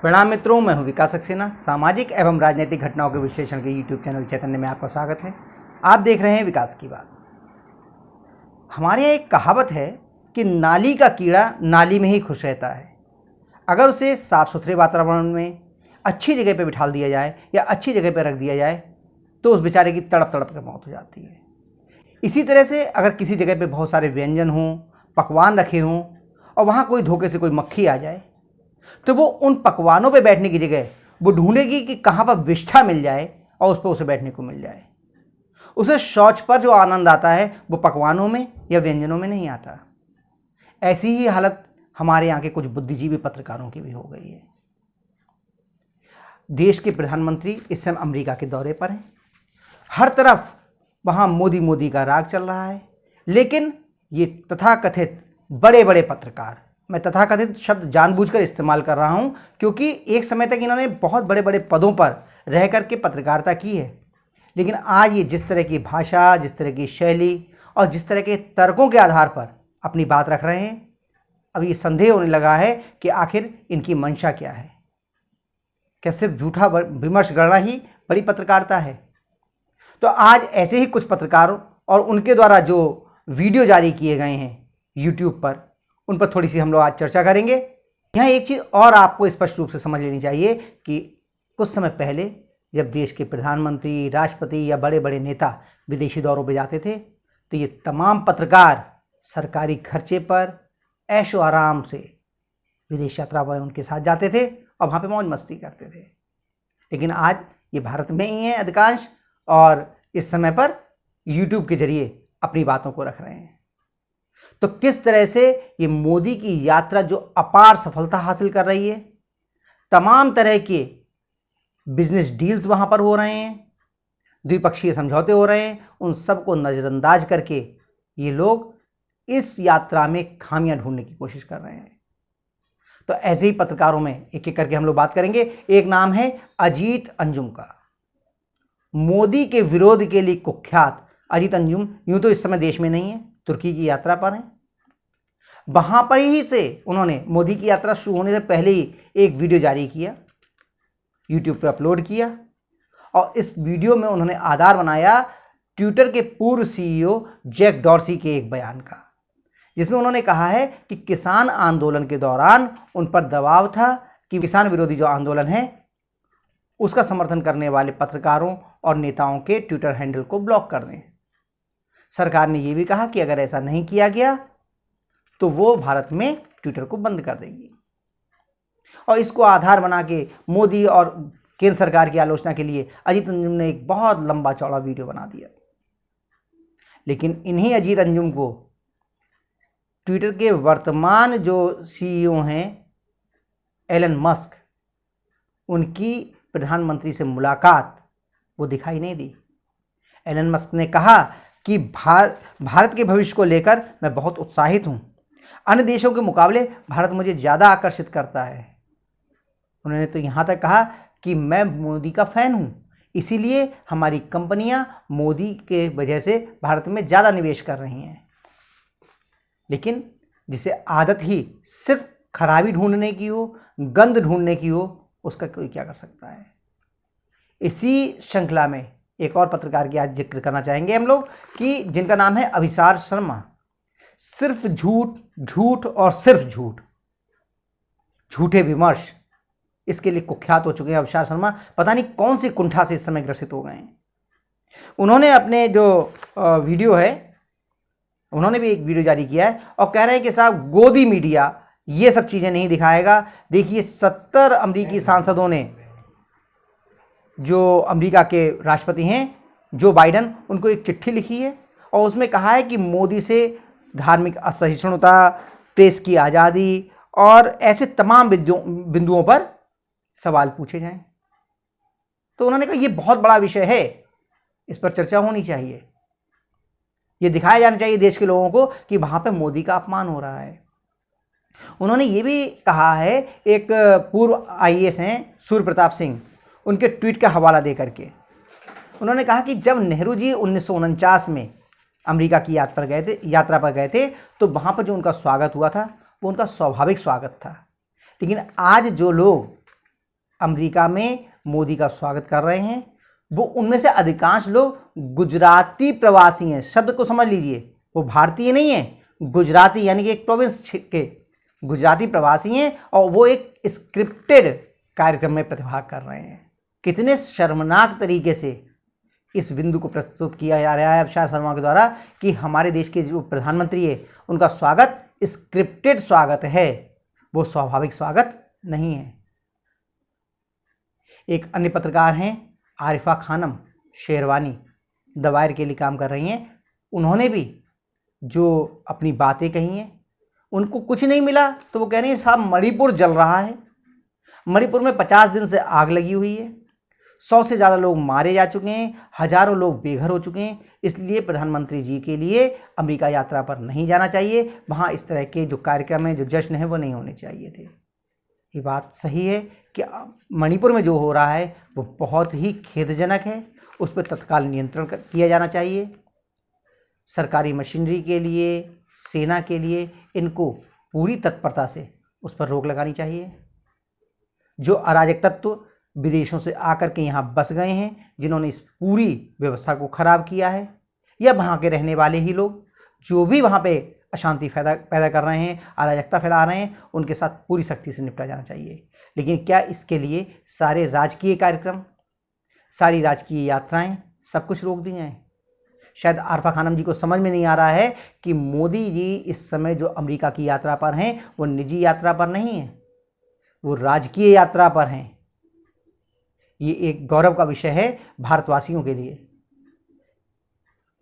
प्रणाम मित्रों, मैं हूं विकास सक्सेना। सामाजिक एवं राजनीतिक घटनाओं के विश्लेषण के यूट्यूब चैनल चैतन्य में आपका स्वागत है। आप देख रहे हैं विकास की बात। हमारे यहाँ एक कहावत है कि नाली का कीड़ा नाली में ही खुश रहता है। अगर उसे साफ सुथरे वातावरण में अच्छी जगह पर बिठा दिया जाए या अच्छी जगह पर रख दिया जाए तो उस बेचारे की तड़प तड़प कर मौत हो जाती है। इसी तरह से अगर किसी जगह पर बहुत सारे व्यंजन हों, पकवान रखे हों और वहाँ कोई धोखे से कोई मक्खी आ जाए तो वो उन पकवानों पे बैठने की जगह वो ढूंढेगी कि कहाँ पर विष्ठा मिल जाए और उस पर उसे बैठने को मिल जाए। उसे शौच पर जो आनंद आता है वो पकवानों में या व्यंजनों में नहीं आता। ऐसी ही हालत हमारे यहाँ के कुछ बुद्धिजीवी पत्रकारों की भी हो गई है। देश के प्रधानमंत्री इस समय अमेरिका के दौरे पर हैं। हर तरफ वहाँ मोदी मोदी का राग चल रहा है, लेकिन ये तथाकथित बड़े बड़े पत्रकार, मैं तथाकथित शब्द जानबूझकर इस्तेमाल कर रहा हूं क्योंकि एक समय तक इन्होंने बहुत बड़े बड़े पदों पर रह करके पत्रकारिता की है, लेकिन आज ये जिस तरह की भाषा, जिस तरह की शैली और जिस तरह के तर्कों के आधार पर अपनी बात रख रहे हैं, अब ये संदेह होने लगा है कि आखिर इनकी मंशा क्या है। क्या सिर्फ झूठा विमर्श करना ही बड़ी पत्रकारिता है? तो आज ऐसे ही कुछ पत्रकारों और उनके द्वारा जो वीडियो जारी किए गए हैं यूट्यूब पर, उन पर थोड़ी सी हम लोग आज चर्चा करेंगे। यहाँ एक चीज़ और आपको स्पष्ट रूप से समझ लेनी चाहिए कि कुछ समय पहले जब देश के प्रधानमंत्री, राष्ट्रपति या बड़े बड़े नेता विदेशी दौरों पर जाते थे तो ये तमाम पत्रकार सरकारी खर्चे पर ऐशो आराम से विदेश यात्रा पर उनके साथ जाते थे और वहाँ पे मौज मस्ती करते थे। लेकिन आज ये भारत में ही हैं अधिकांश और इस समय पर यूट्यूब के जरिए अपनी बातों को रख रहे हैं। तो किस तरह से ये मोदी की यात्रा जो अपार सफलता हासिल कर रही है, तमाम तरह के बिजनेस डील्स वहां पर हो रहे हैं, द्विपक्षीय समझौते हो रहे हैं, उन सबको नज़रअंदाज करके ये लोग इस यात्रा में खामियां ढूंढने की कोशिश कर रहे हैं। तो ऐसे ही पत्रकारों में एक एक करके हम लोग बात करेंगे। एक नाम है अजीत अंजुम का। मोदी के विरोध के लिए कुख्यात अजीत अंजुम यूं तो इस समय देश में नहीं है, तुर्की की यात्रा पर हैं। वहां पर ही से उन्होंने मोदी की यात्रा शुरू होने से पहले ही एक वीडियो जारी किया, यूट्यूब पर अपलोड किया और इस वीडियो में उन्होंने आधार बनाया ट्विटर के पूर्व सीईओ जैक डॉर्सी के एक बयान का, जिसमें उन्होंने कहा है कि किसान आंदोलन के दौरान उन पर दबाव था कि किसान विरोधी जो आंदोलन है उसका समर्थन करने वाले पत्रकारों और नेताओं के ट्विटर हैंडल को ब्लॉक कर दें। सरकार ने यह भी कहा कि अगर ऐसा नहीं किया गया तो वो भारत में ट्विटर को बंद कर देगी और इसको आधार बना के मोदी और केंद्र सरकार की आलोचना के लिए अजीत अंजुम ने एक बहुत लंबा चौड़ा वीडियो बना दिया। लेकिन इन्हीं अजीत अंजुम को ट्विटर के वर्तमान जो सीईओ हैं एलन मस्क, उनकी प्रधानमंत्री से मुलाकात वो दिखाई नहीं दी। एलन मस्क ने कहा कि भारत के भविष्य को लेकर मैं बहुत उत्साहित हूं। अन्य देशों के मुकाबले भारत मुझे ज़्यादा आकर्षित करता है। उन्होंने तो यहाँ तक कहा कि मैं मोदी का फ़ैन हूँ, इसीलिए हमारी कंपनियाँ मोदी के वजह से भारत में ज़्यादा निवेश कर रही हैं। लेकिन जिसे आदत ही सिर्फ खराबी ढूंढने की हो, गंद ढूंढने की हो, उसका कोई क्या कर सकता है। इसी श्रृंखला में एक और पत्रकार की आज जिक्र करना चाहेंगे हम लोग कि जिनका नाम है अभिसार शर्मा। सिर्फ झूठ, झूठ और सिर्फ झूठ, झूठे विमर्श, इसके लिए कुख्यात हो चुके हैं अभिसार शर्मा। पता नहीं कौन सी कुंठा से इस समय ग्रसित हो गए हैं। उन्होंने अपने जो वीडियो है, उन्होंने भी एक वीडियो जारी किया है और कह रहे हैं कि साहब गोदी मीडिया ये सब चीज़ें नहीं दिखाएगा। देखिए 70 अमेरिकी सांसदों ने, जो अमेरिका के राष्ट्रपति हैं जो बाइडन, उनको एक चिट्ठी लिखी है और उसमें कहा है कि मोदी से धार्मिक असहिष्णुता, प्रेस की आज़ादी और ऐसे तमाम बिंदुओं पर सवाल पूछे जाएं। तो उन्होंने कहा यह बहुत बड़ा विषय है, इस पर चर्चा होनी चाहिए। ये दिखाया जाना चाहिए देश के लोगों को कि वहाँ पे मोदी का अपमान हो रहा है। उन्होंने ये भी कहा है, एक पूर्व आईएएस हैं सूर्य प्रताप सिंह, उनके ट्वीट का हवाला दे करके उन्होंने कहा कि जब नेहरू जी 1949 में अमेरिका की यात्रा पर गए थे तो वहाँ पर जो उनका स्वागत हुआ था वो उनका स्वाभाविक स्वागत था। लेकिन आज जो लोग अमेरिका में मोदी का स्वागत कर रहे हैं, वो उनमें से अधिकांश लोग गुजराती प्रवासी हैं। शब्द को समझ लीजिए, वो भारतीय नहीं है, गुजराती यानी कि एक प्रोविंस के गुजराती प्रवासी हैं और वो एक स्क्रिप्टेड कार्यक्रम में प्रतिभाग कर रहे हैं। कितने शर्मनाक तरीके से इस बिंदु को प्रस्तुत किया जा रहा है अभिषेक शर्मा के द्वारा कि हमारे देश के जो प्रधानमंत्री है उनका स्वागत स्क्रिप्टेड स्वागत है, वो स्वाभाविक स्वागत नहीं है। एक अन्य पत्रकार हैं आरिफा खानम शेरवानी, द वायर के लिए काम कर रही हैं। उन्होंने भी जो अपनी बातें कही हैं, उनको कुछ नहीं मिला तो वो कह रही हैं साहब मणिपुर जल रहा है, मणिपुर में 50 दिन से आग लगी हुई है, 100 से ज़्यादा लोग मारे जा चुके हैं, हजारों लोग बेघर हो चुके हैं, इसलिए प्रधानमंत्री जी के लिए अमेरिका यात्रा पर नहीं जाना चाहिए, वहाँ इस तरह के जो कार्यक्रम हैं, जो जश्न है वो नहीं होने चाहिए थे। ये बात सही है कि मणिपुर में जो हो रहा है वो बहुत ही खेदजनक है, उस पर तत्काल नियंत्रण किया जाना चाहिए। सरकारी मशीनरी के लिए, सेना के लिए इनको पूरी तत्परता से उस पर रोक लगानी चाहिए। जो अराजक तत्व विदेशों से आकर के यहाँ बस गए हैं, जिन्होंने इस पूरी व्यवस्था को खराब किया है, या वहाँ के रहने वाले ही लोग जो भी वहाँ पे अशांति पैदा कर रहे हैं, अराजकता फैला रहे हैं, उनके साथ पूरी सख्ती से निपटा जाना चाहिए। लेकिन क्या इसके लिए सारे राजकीय कार्यक्रम, सारी राजकीय यात्राएं सब कुछ रोक दी जाएं? शायद आरिफा खानम जी को समझ में नहीं आ रहा है कि मोदी जी इस समय जो अमेरिका की यात्रा पर हैं वो निजी यात्रा पर नहीं है, वो राजकीय यात्रा पर हैं। ये एक गौरव का विषय है भारतवासियों के लिए।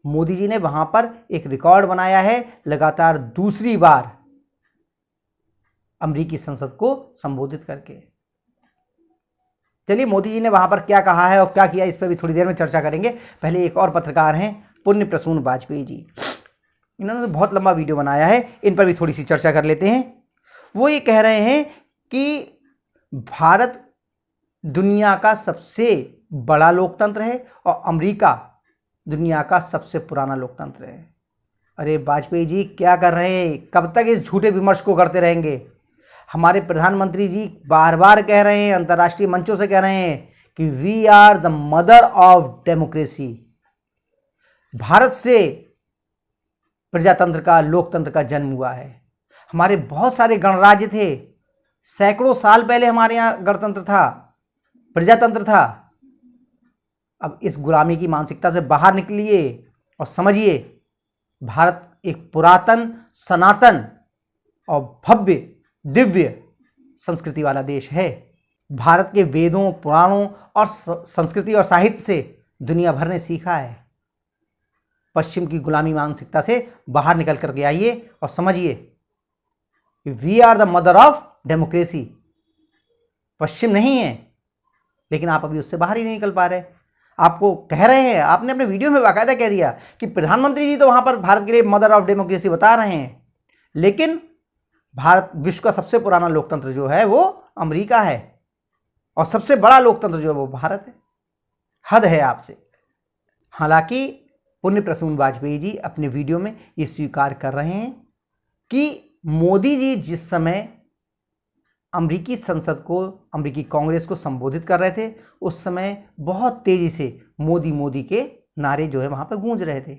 मोदी जी ने वहां पर एक रिकॉर्ड बनाया है, लगातार दूसरी बार अमेरिकी संसद को संबोधित करके। चलिए मोदी जी ने वहां पर क्या कहा है और क्या किया, इस पर भी थोड़ी देर में चर्चा करेंगे। पहले एक और पत्रकार हैं पुण्य प्रसून वाजपेयी जी, इन्होंने तो बहुत लंबा वीडियो बनाया है, इन पर भी थोड़ी सी चर्चा कर लेते हैं। वो ये कह रहे हैं कि भारत दुनिया का सबसे बड़ा लोकतंत्र है और अमेरिका दुनिया का सबसे पुराना लोकतंत्र है। अरे वाजपेयी जी क्या कर रहे हैं, कब तक इस झूठे विमर्श को करते रहेंगे? हमारे प्रधानमंत्री जी बार बार कह रहे हैं, अंतर्राष्ट्रीय मंचों से कह रहे हैं कि we are the mother of democracy. Bharat से प्रजातंत्र का, लोकतंत्र का जन्म हुआ है। हमारे बहुत सारे गणराज्य थे, सैकड़ों साल पहले हमारे यहाँ गणतंत्र था, प्रजातंत्र था। अब इस गुलामी की मानसिकता से बाहर निकलिए और समझिए भारत एक पुरातन, सनातन और भव्य, दिव्य संस्कृति वाला देश है। भारत के वेदों, पुराणों और संस्कृति और साहित्य से दुनिया भर ने सीखा है। पश्चिम की गुलामी मानसिकता से बाहर निकल करके आइए और समझिए कि we are the mother of democracy. पश्चिम नहीं है, लेकिन आप अभी उससे बाहर ही नहीं निकल पा रहे। आपको कह रहे हैं, आपने अपने वीडियो में बाकायदा कह दिया कि प्रधानमंत्री जी तो वहां पर भारत के लिए मदर ऑफ डेमोक्रेसी बता रहे हैं, लेकिन भारत विश्व का सबसे पुराना लोकतंत्र जो है वो अमेरिका है और सबसे बड़ा लोकतंत्र जो है वो भारत है। हद है आपसे। हालांकि पुण्य प्रसून वाजपेयी जी अपने वीडियो में ये स्वीकार कर रहे हैं कि मोदी जी जिस समय अमेरिकी संसद को, अमेरिकी कांग्रेस को संबोधित कर रहे थे, उस समय बहुत तेजी से मोदी मोदी के नारे जो है वहां पर गूंज रहे थे,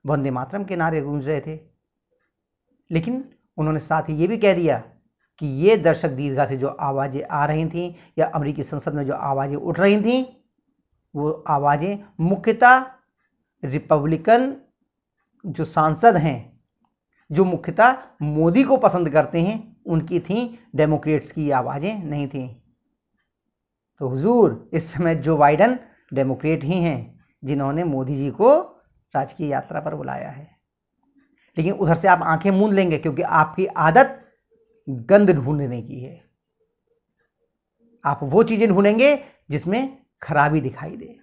वंदे मातरम के नारे गूंज रहे थे। लेकिन उन्होंने साथ ही ये भी कह दिया कि ये दर्शक दीर्घा से जो आवाज़ें आ रही थीं या अमेरिकी संसद में जो आवाज़ें उठ रही थीं, वो आवाज़ें मुख्यतः रिपब्लिकन जो सांसद हैं, जो मुख्यतः मोदी को पसंद करते हैं, उनकी थीं, डेमोक्रेट्स की आवाज़ें नहीं थीं। तो हुजूर इस समय जो बाइडन डेमोक्रेट ही हैं जिन्होंने मोदी जी को राजकीय यात्रा पर बुलाया है। लेकिन उधर से आप आंखें मूंद लेंगे क्योंकि आपकी आदत गंद ढूंढने की है। आप वो चीजें ढूंढेंगे जिसमें खराबी दिखाई दे।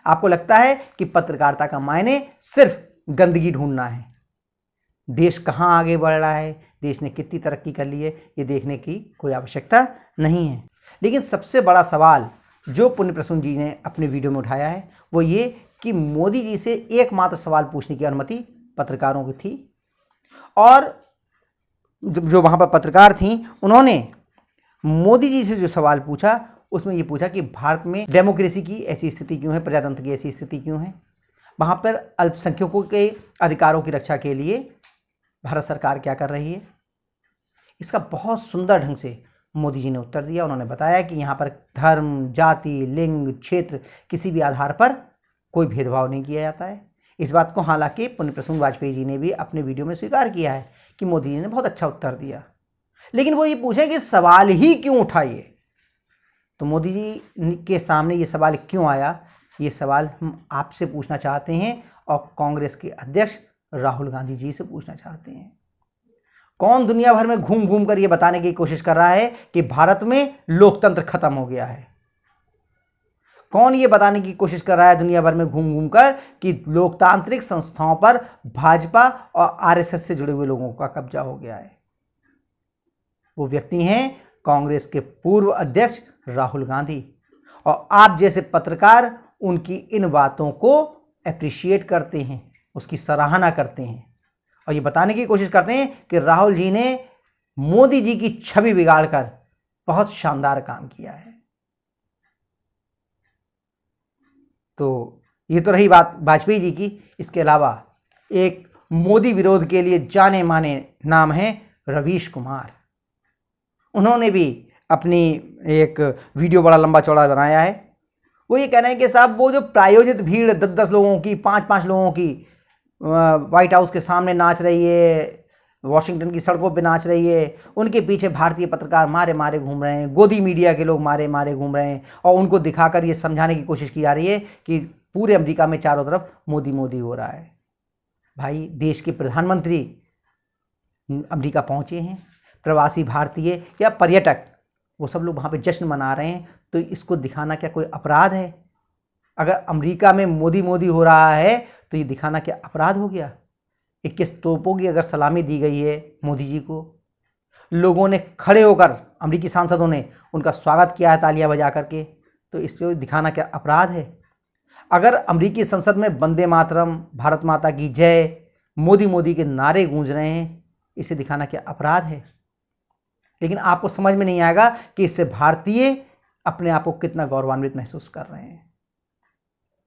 आपको लगता है कि पत्रकारिता का मायने सिर्फ गंदगी ढूंढना है। देश कहाँ आगे बढ़ रहा है, देश ने कितनी तरक्की कर ली है, ये देखने की कोई आवश्यकता नहीं है। लेकिन सबसे बड़ा सवाल जो पुण्य प्रसून जी ने अपने वीडियो में उठाया है वो ये कि मोदी जी से एकमात्र सवाल पूछने की अनुमति पत्रकारों की थी, और जो वहाँ पर पत्रकार थीं उन्होंने मोदी जी से जो सवाल पूछा उसमें ये पूछा कि भारत में डेमोक्रेसी की ऐसी स्थिति क्यों है, प्रजातंत्र की ऐसी स्थिति क्यों है, वहाँ पर अल्पसंख्यकों के अधिकारों की रक्षा के लिए भारत सरकार क्या कर रही है। इसका बहुत सुंदर ढंग से मोदी जी ने उत्तर दिया। उन्होंने बताया कि यहाँ पर धर्म, जाति, लिंग, क्षेत्र किसी भी आधार पर कोई भेदभाव नहीं किया जाता है। इस बात को हालांकि पुण्य प्रसून वाजपेयी जी ने भी अपने वीडियो में स्वीकार किया है कि मोदी जी ने बहुत अच्छा उत्तर दिया, लेकिन वो ये पूछे कि सवाल ही क्यों उठाइए। तो मोदी जी के सामने ये सवाल क्यों आया, ये सवाल हम आपसे पूछना चाहते हैं और कांग्रेस के अध्यक्ष राहुल गांधी जी से पूछना चाहते हैं। कौन दुनिया भर में घूम घूम कर ये बताने की कोशिश कर रहा है कि भारत में लोकतंत्र खत्म हो गया है? कौन ये बताने की कोशिश कर रहा है दुनिया भर में घूम घूम कर कि लोकतांत्रिक संस्थाओं पर भाजपा और आरएसएस से जुड़े हुए लोगों का कब्जा हो गया है? वो व्यक्ति हैं कांग्रेस के पूर्व अध्यक्ष राहुल गांधी। और आप जैसे पत्रकार उनकी इन बातों को एप्रिशिएट करते हैं, उसकी सराहना करते हैं और ये बताने की कोशिश करते हैं कि राहुल जी ने मोदी जी की छवि बिगाड़कर बहुत शानदार काम किया है। तो ये तो रही बात वाजपेयी जी की। इसके अलावा एक मोदी विरोध के लिए जाने माने नाम है रवीश कुमार। उन्होंने भी अपनी एक वीडियो बड़ा लंबा चौड़ा बनाया है। वो ये कह रहे हैं कि साहब वो जो प्रायोजित भीड़ 10-10 लोगों की, 5-5 लोगों की व्हाइट हाउस के सामने नाच रही है, वॉशिंगटन की सड़कों पे नाच रही है, उनके पीछे भारतीय पत्रकार मारे मारे घूम रहे हैं, गोदी मीडिया के लोग मारे मारे घूम रहे हैं और उनको दिखाकर ये समझाने की कोशिश की जा रही है कि पूरे अमेरिका में चारों तरफ मोदी मोदी हो रहा है। भाई, देश के प्रधानमंत्री अमेरिका पहुंचे हैं, प्रवासी भारतीय या पर्यटक वो सब लोग वहाँ पे जश्न मना रहे हैं, तो इसको दिखाना क्या कोई अपराध है? अगर अमेरिका में मोदी मोदी हो रहा है तो ये दिखाना क्या अपराध हो गया? 21 तोपों की अगर सलामी दी गई है मोदी जी को, लोगों ने खड़े होकर, अमेरिकी सांसदों ने उनका स्वागत किया है तालियां बजा करके, तो इसको दिखाना क्या अपराध है? अगर अमेरिकी संसद में वंदे मातरम, भारत माता की जय, मोदी मोदी के नारे गूंज रहे हैं, इसे दिखाना क्या अपराध है? लेकिन आपको समझ में नहीं आएगा कि इससे भारतीय अपने आप को कितना गौरवान्वित महसूस कर रहे हैं,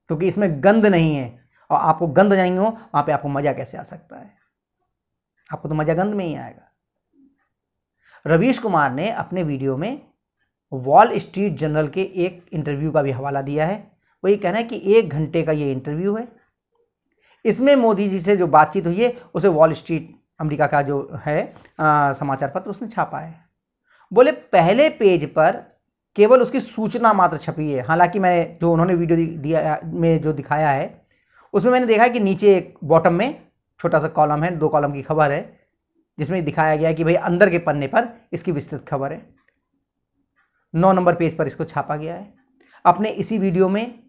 क्योंकि इसमें गंध नहीं है। और आपको गंध नहीं हो वहां पे आपको मजा कैसे आ सकता है? आपको तो मजा गंध में ही आएगा। रवीश कुमार ने अपने वीडियो में वॉल स्ट्रीट जर्नल के एक इंटरव्यू का भी हवाला दिया है। वो ये कहना है कि 1 घंटे का ये इंटरव्यू है, इसमें मोदी जी से जो बातचीत हुई है उसे वॉल स्ट्रीट अमेरिका का जो है समाचार पत्र उसने छापा है। बोले पहले पेज पर केवल उसकी सूचना मात्र छपी है। हालांकि मैंने जो उन्होंने वीडियो दिया में जो दिखाया है उसमें मैंने देखा है कि नीचे एक बॉटम में छोटा सा कॉलम है, 2 कॉलम की खबर है, जिसमें दिखाया गया है कि भाई अंदर के पन्ने पर इसकी विस्तृत खबर है। 9 नंबर पेज पर इसको छापा गया है। अपने इसी वीडियो में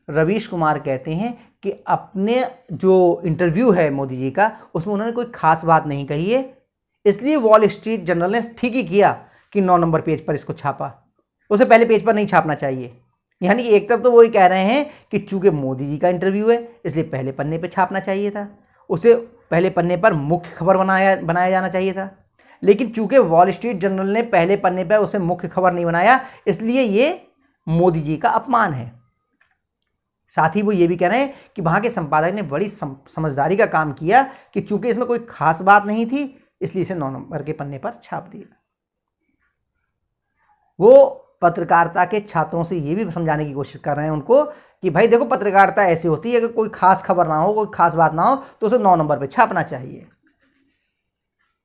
रवीश कुमार कहते हैं कि अपने जो इंटरव्यू है मोदी जी का उसमें उन्होंने कोई खास बात नहीं कही है, इसलिए वॉल स्ट्रीट जर्नल ने ठीक ही किया कि 9 नंबर पेज पर इसको छापा, उसे पहले पेज पर नहीं छापना चाहिए। यानी कि एक तरफ तो वही कह रहे हैं कि चूंकि मोदी जी का इंटरव्यू है इसलिए पहले पन्ने पे छापना चाहिए था, उसे पहले पन्ने पर मुख्य खबर बनाया जाना चाहिए था, लेकिन चूंकि वॉल स्ट्रीट जर्नल ने पहले पन्ने पर उसे मुख्य खबर नहीं बनाया इसलिए ये मोदी जी का अपमान है। साथ ही वो ये भी कह रहे हैं कि वहाँ के संपादक ने बड़ी समझदारी का काम किया कि चूंकि इसमें कोई खास बात नहीं थी इसलिए इसे 9 नंबर के पन्ने पर छाप दिया। वो पत्रकारिता के छात्रों से ये भी समझाने की कोशिश कर रहे हैं उनको कि भाई देखो, पत्रकारिता ऐसी होती है कि कोई खास खबर ना हो, कोई खास बात ना हो तो उसे 9 नंबर पे छापना चाहिए।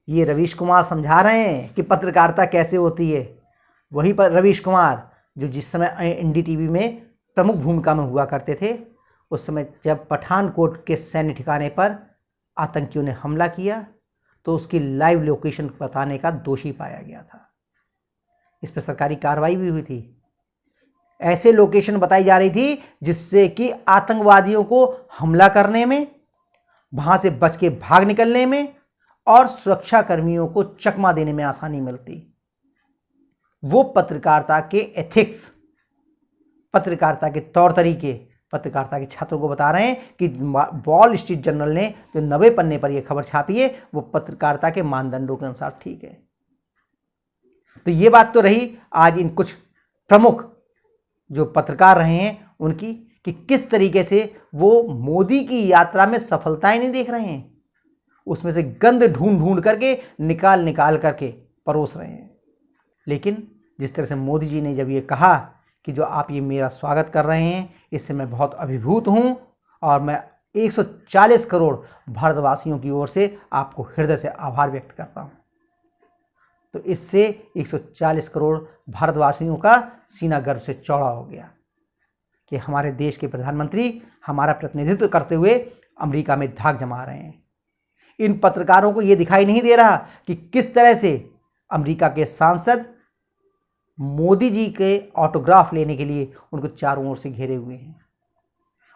ये रवीश कुमार समझा रहे हैं कि पत्रकारिता कैसे होती है। वही पर रवीश कुमार जो जिस समय NDTV में प्रमुख भूमिका में हुआ करते थे, उस समय जब पठानकोट के सैन्य ठिकाने पर आतंकियों ने हमला किया तो उसकी लाइव लोकेशन बताने का दोषी पाया गया था। इस पर सरकारी कार्रवाई भी हुई थी। ऐसे लोकेशन बताई जा रही थी जिससे कि आतंकवादियों को हमला करने में, वहां से बच के भाग निकलने में और सुरक्षा कर्मियों को चकमा देने में आसानी मिलती। वो पत्रकारिता के एथिक्स, पत्रकारिता के तौर तरीके पत्रकारिता के छात्रों को बता रहे हैं कि वॉल स्ट्रीट जर्नल ने जो 90 पन्ने पर यह खबर छापी है वो पत्रकारिता के मानदंडों के अनुसार ठीक है। तो ये बात तो रही आज इन कुछ प्रमुख जो पत्रकार रहे हैं उनकी, कि किस तरीके से वो मोदी की यात्रा में सफलताएं नहीं देख रहे हैं, उसमें से गंद ढूंढ ढूंढ करके निकाल करके परोस रहे हैं। लेकिन जिस तरह से मोदी जी ने जब ये कहा कि जो आप ये मेरा स्वागत कर रहे हैं, इससे मैं बहुत अभिभूत हूँ और मैं 140 करोड़ भारतवासियों की ओर से आपको हृदय से आभार व्यक्त करता हूँ। तो इससे 140 करोड़ भारतवासियों का सीना गर्व से चौड़ा हो गया कि हमारे देश के प्रधानमंत्री हमारा प्रतिनिधित्व करते हुए अमेरिका में धाक जमा रहे हैं। इन पत्रकारों को ये दिखाई नहीं दे रहा कि किस तरह से अमेरिका के सांसद मोदी जी के ऑटोग्राफ लेने के लिए उनको चारों ओर से घेरे हुए हैं।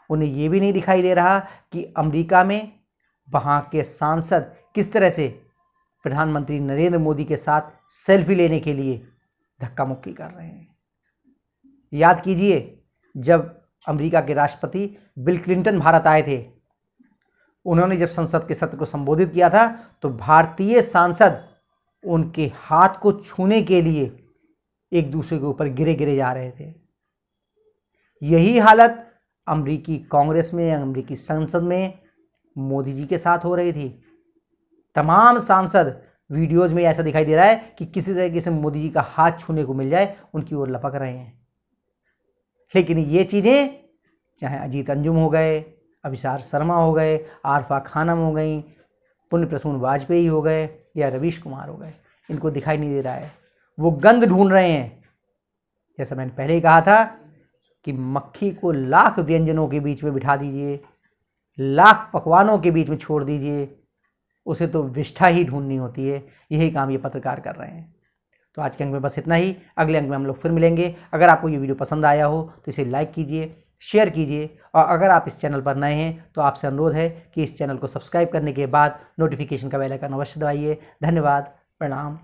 उन्हें ये भी नहीं दिखाई दे रहा कि अमेरिका में वहाँ के सांसद किस तरह से प्रधानमंत्री नरेंद्र मोदी के साथ सेल्फी लेने के लिए धक्का मुक्की कर रहे हैं। याद कीजिए, जब अमेरिका के राष्ट्रपति बिल क्लिंटन भारत आए थे, उन्होंने जब संसद के सत्र को संबोधित किया था तो भारतीय सांसद उनके हाथ को छूने के लिए एक दूसरे के ऊपर गिरे जा रहे थे। यही हालत अमेरिकी कांग्रेस में, अमेरिकी संसद में मोदी जी के साथ हो रही थी। तमाम सांसद वीडियोज में ऐसा दिखाई दे रहा है कि किसी तरीके से मोदी जी का हाथ छूने को मिल जाए उनकी ओर लपक रहे हैं। लेकिन ये चीज़ें, चाहे अजीत अंजुम हो गए, अभिसार शर्मा हो गए, आरफा खानम हो गई, पुण्य प्रसून वाजपेयी हो गए या रवीश कुमार हो गए, इनको दिखाई नहीं दे रहा है। वो गंद ढूंढ रहे हैं। जैसा मैंने पहले ही कहा था कि मक्खी को लाख व्यंजनों के बीच में बिठा दीजिए, लाख पकवानों के बीच में छोड़ दीजिए, उसे तो विष्ठा ही ढूंढनी होती है। यही काम ये पत्रकार कर रहे हैं। तो आज के अंक में बस इतना ही। अगले अंक में हम लोग फिर मिलेंगे। अगर आपको ये वीडियो पसंद आया हो तो इसे लाइक कीजिए, शेयर कीजिए, और अगर आप इस चैनल पर नए हैं तो आपसे अनुरोध है कि इस चैनल को सब्सक्राइब करने के बाद नोटिफिकेशन का बेल आइकन अवश्य दबाइए। धन्यवाद। प्रणाम।